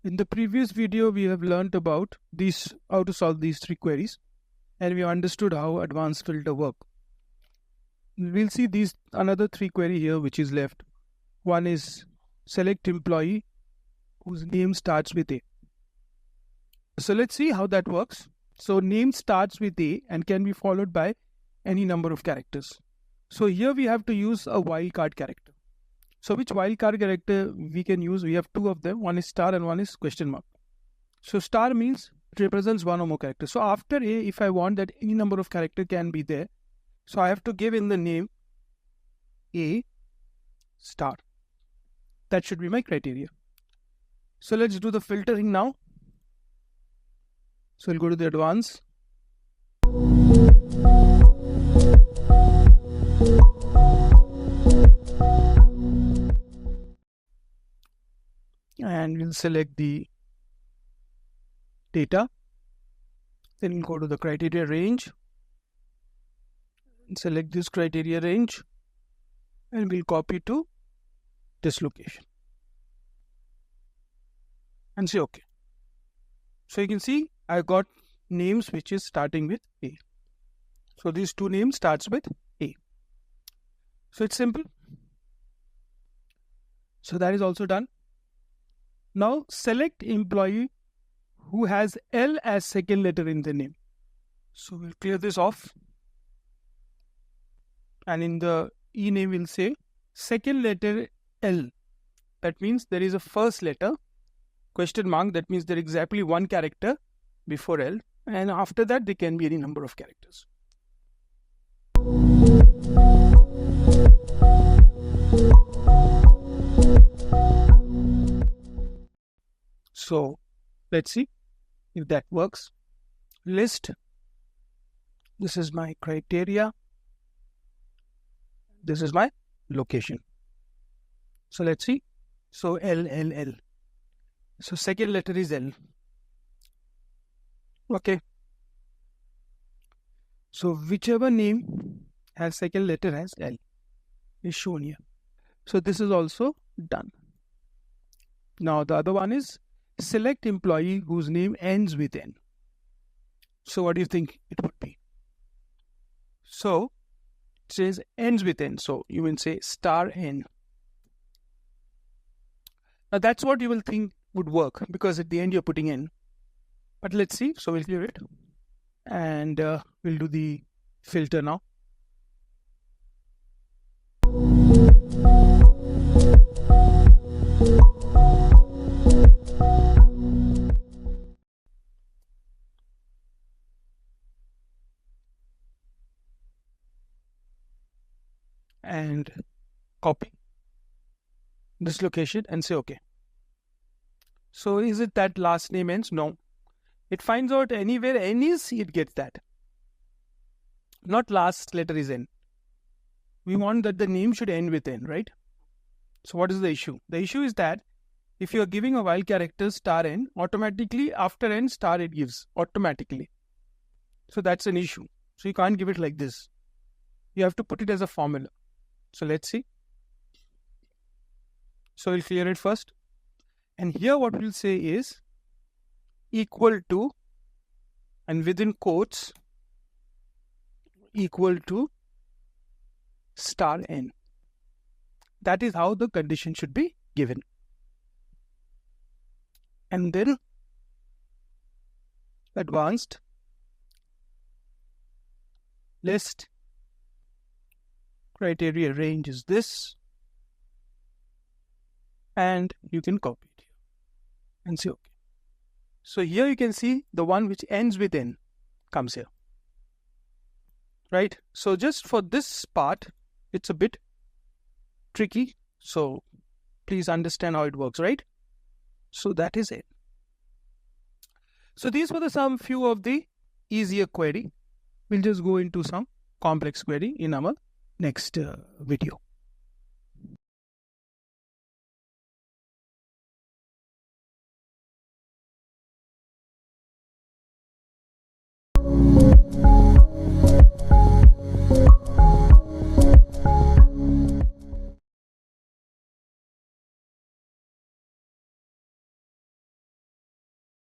In the previous video, we have learned about how to solve these three queries, and we understood how advanced filter work. We'll see another three query here which is left. One is select employee whose name starts with A. So let's see how that works. So name starts with A and can be followed by any number of characters. So here we have to use a wildcard character. So which wildcard character we can use? We have two of them. One is star and one is question mark. So star means it represents one or more characters. So after A, if I want that any number of character can be there, so I have to give in the name A star. That should be my criteria. So let's do the filtering now. So we'll go to the advanced. And we'll select the data. Then we'll go to the criteria range. And select this criteria range. And we'll copy to this location. And say OK. So you can see I got names which is starting with A. So these two names starts with A. So it's simple. So that is also done. Now select employee who has L as second letter in the name. So we'll clear this off. And in the E name we'll say second letter L. That means there is a first letter, question mark, that means there is exactly one character before L. And after that there can be any number of characters. So let's see if that works. List. This is my criteria. This is my location. So let's see. So L. So second letter is L. Okay. So whichever name has second letter has L is shown here. So this is also done. Now the other one is select employee whose name ends with N. So what do you think it would be? So it says ends with N. So you will say star N. Now that's what you will think would work because at the end you're putting N. But let's see. So we'll clear it. And we'll do the filter now. And copy this location and say OK. So is it that last name ends? No. It finds out anywhere N is, it gets that. Not last letter is N. We want that the name should end with N, right? So what is the issue? The issue is that if you are giving a wild character star N, automatically after N star it gives automatically. So that's an issue. So you can't give it like this. You have to put it as a formula. So let's see. So we'll clear it first. And here what we'll say is equal to, and within quotes, equal to star N. That is how the condition should be given. And then advanced list criteria range is this, and you can copy it here and say OK. So here you can see the one which ends with N comes here, right? So just for this part, it's a bit tricky. So please understand how it works, right? So that is it. So these were some few of the easier query. We'll just go into some complex query in our next video.